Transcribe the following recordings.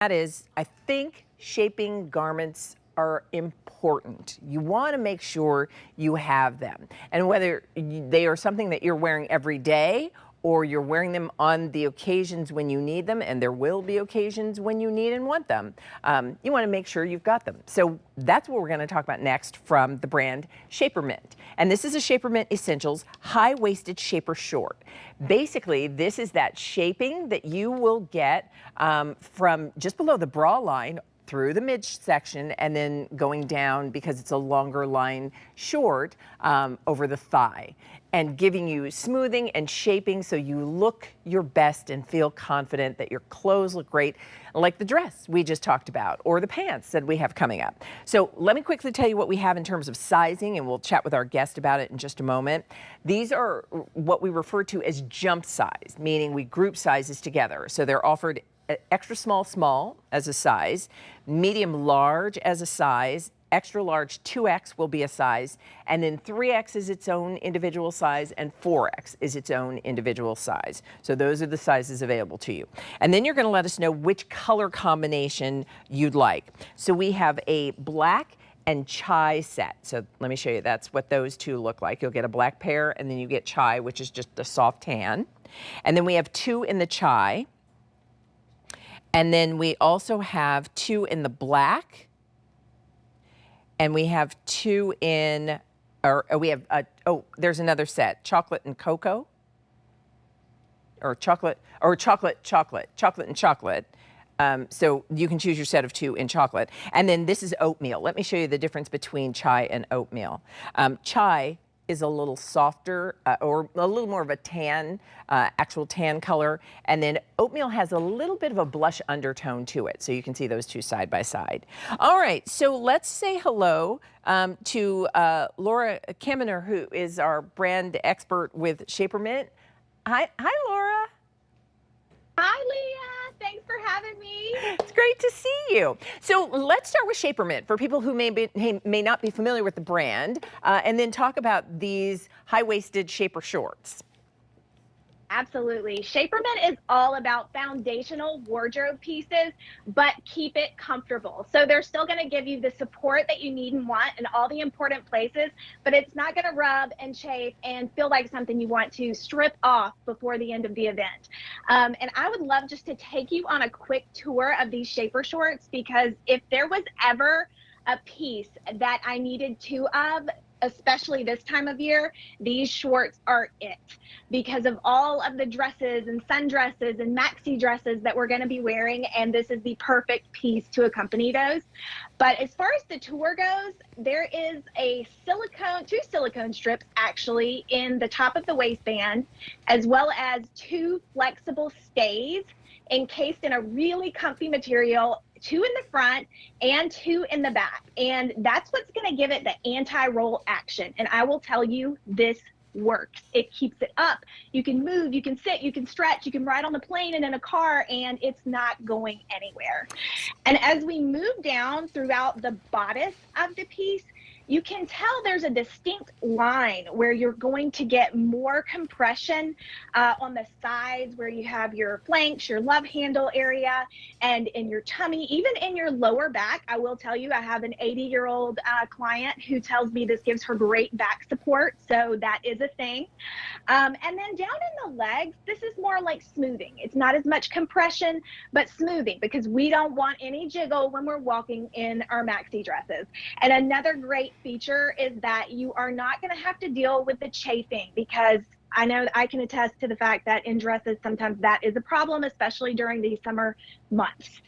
That is, I think shaping garments are important. You want to make sure you have them. And whether they are something that you're wearing every day or you're wearing them on the occasions when you need them, and there will be occasions when you need and want them, you want to make sure you've got them. So that's what we're going to talk about next from the brand Shapermint. And this is a Shapermint Essentials high-waisted shaper short. Basically, this is that shaping that you will get from just below the bra line through the midsection and then going down, because it's a longer line short, over the thigh, and giving you smoothing and shaping so you look your best and feel confident that your clothes look great, like the dress we just talked about or the pants that we have coming up. So let me quickly tell you what we have in terms of sizing, and we'll chat with our guest about it in just a moment. These are what we refer to as jump size, meaning we group sizes together. So they're offered extra small, small as a size, medium large as a size, extra large 2X will be a size, and then 3X is its own individual size, and 4X is its own individual size. So those are the sizes available to you. And then you're going to let us know which color combination you'd like. So we have a black and chai set. So let me show you. That's what those two look like. You'll get a black pair, and then you get chai, which is just a soft tan. And then we have two in the chai. And then we also have two in the black, and we have two in, or we have, there's another set, chocolate and cocoa, or chocolate and chocolate. So you can choose your set of two in chocolate. And then this is oatmeal. Let me show you the difference between chai and oatmeal. Chai is a little softer or a little more of a tan, actual tan color. And then oatmeal has a little bit of a blush undertone to it. So you can see those two side by side. All right, so let's say hello to Laura Kaminer, who is our brand expert with Shapermint. Hi, Laura. Hi, Leah. Thanks for having me. It's great to see you. So let's start with Shapermint for people who may not be familiar with the brand, and then talk about these high-waisted shaper shorts. Absolutely. Shapermint is all about foundational wardrobe pieces, but keep it comfortable. So they're still going to give you the support that you need and want in all the important places, but it's not going to rub and chafe and feel like something you want to strip off before the end of the event. And I would love just to take you on a quick tour of these shaper shorts, because if there was ever a piece that I needed two of, especially this time of year, these shorts are it, because of all of the dresses and sundresses and maxi dresses that we're going to be wearing, and this is the perfect piece to accompany those. But as far as the tour goes, there is two silicone strips actually in the top of the waistband, as well as two flexible stays encased in a really comfy material, two in the front and two in the back. And that's what's going to give it the anti-roll action. And I will tell you, this works. It keeps it up. You can move, you can sit, you can stretch, you can ride on the plane and in a car, and it's not going anywhere. And as we move down throughout the bodice of the piece, you can tell there's a distinct line where you're going to get more compression on the sides, where you have your flanks, your love handle area, and in your tummy, even in your lower back. I will tell you, I have an 80-year-old client who tells me this gives her great back support, so that is a thing. And then down in the legs, this is more like smoothing. It's not as much compression, but smoothing, because we don't want any jiggle when we're walking in our maxi dresses. And another great feature is that you are not going to have to deal with the chafing, because I know that I can attest to the fact that in dresses, sometimes that is a problem, especially during the summer months.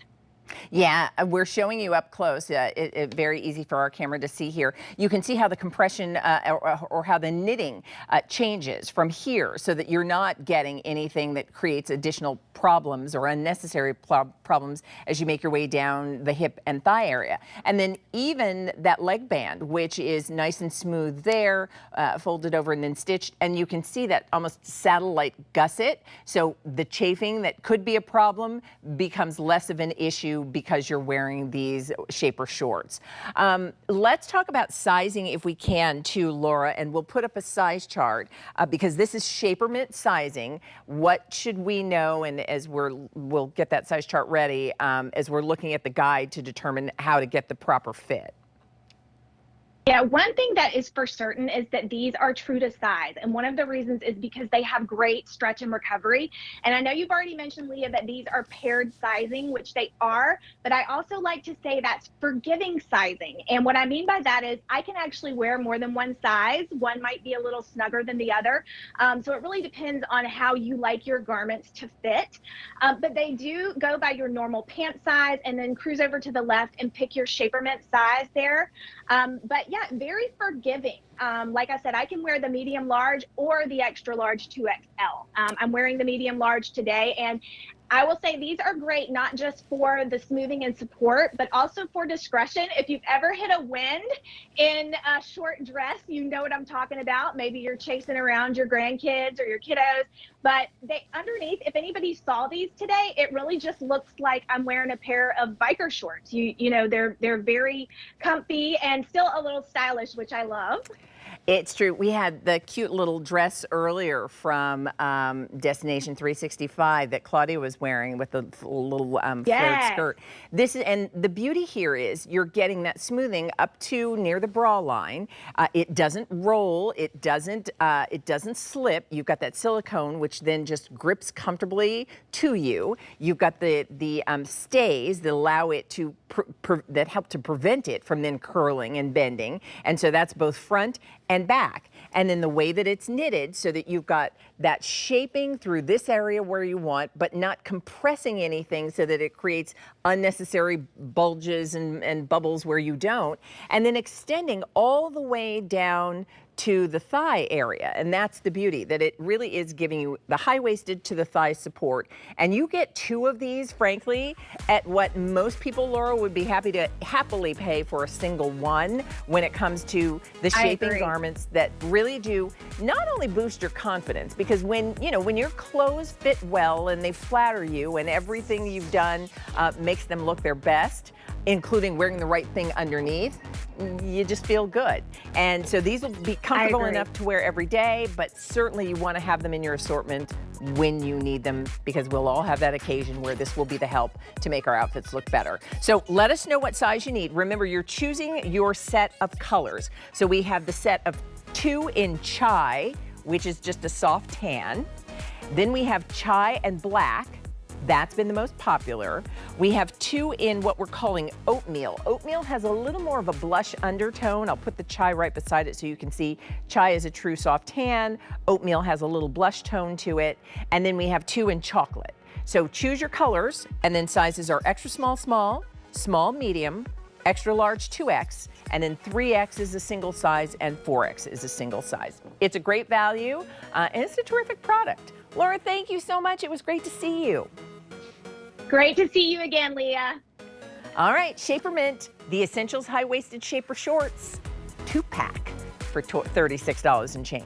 Yeah, we're showing you up close. Very easy for our camera to see here. You can see how the compression or how the knitting changes from here, so that you're not getting anything that creates additional problems or unnecessary problems as you make your way down the hip and thigh area. And then even that leg band, which is nice and smooth there, folded over and then stitched, and you can see that almost satellite gusset. So the chafing that could be a problem becomes less of an issue you because you're wearing these Shaper shorts. Let's talk about sizing if we can too, Laura, and we'll put up a size chart because this is Shapermint sizing. What should we know? And as we'll get that size chart ready as we're looking at the guide to determine how to get the proper fit. Yeah, one thing that is for certain is that these are true to size. And one of the reasons is because they have great stretch and recovery. And I know you've already mentioned, Leah, that these are paired sizing, which they are, but I also like to say that's forgiving sizing. And what I mean by that is I can actually wear more than one size. One might be a little snugger than the other. So it really depends on how you like your garments to fit. But they do go by your normal pant size and then cruise over to the left and pick your Shapermint size there. But yeah, very forgiving. Like I said, I can wear the medium large or the extra large 2XL. I'm wearing the medium large today, and I will say these are great, not just for the smoothing and support, but also for discretion. If you've ever hit a wind in a short dress, you know what I'm talking about. Maybe you're chasing around your grandkids or your kiddos, but they underneath, if anybody saw these today, it really just looks like I'm wearing a pair of biker shorts. You know, they're very comfy and still a little stylish, which I love. It's true. We had the cute little dress earlier from Destination 365 that Claudia was wearing with the little flared skirt. And the beauty here is you're getting that smoothing up to near the bra line. It doesn't roll. It doesn't slip. You've got that silicone, which then just grips comfortably to you. You've got the stays that allow it to that help to prevent it from then curling and bending. And so that's both front and back. And then the way that it's knitted so that you've got that shaping through this area where you want, but not compressing anything so that it creates unnecessary bulges and bubbles where you don't. And then extending all the way down to the thigh area. And that's the beauty, that it really is giving you the high-waisted to the thigh support. And you get two of these, frankly, at what most people, Laura, would be happily pay for a single one when it comes to the shaping garments that really do not only boost your confidence, because when your clothes fit well and they flatter you and everything you've done makes them look their best, including wearing the right thing underneath, you just feel good. And so these will be comfortable enough to wear every day, but certainly you want to have them in your assortment when you need them, because we'll all have that occasion where this will be the help to make our outfits look better. So let us know what size you need. Remember, you're choosing your set of colors. So we have the set of 2 in chai, which is just a soft tan. Then we have chai and black. That's been the most popular. We have 2 in what we're calling oatmeal. Oatmeal has a little more of a blush undertone. I'll put the chai right beside it so you can see chai is a true soft tan. Oatmeal has a little blush tone to it. And then we have 2 in chocolate. So choose your colors, and then sizes are extra small, small, small, medium, extra large 2X, and then 3X is a single size and 4X is a single size. It's a great value and it's a terrific product. Laura, thank you so much. It was great to see you. Great to see you again, Leah. All right, Shapermint, the Essentials High-Waisted Shaper Shorts, 2-pack for $36 and change.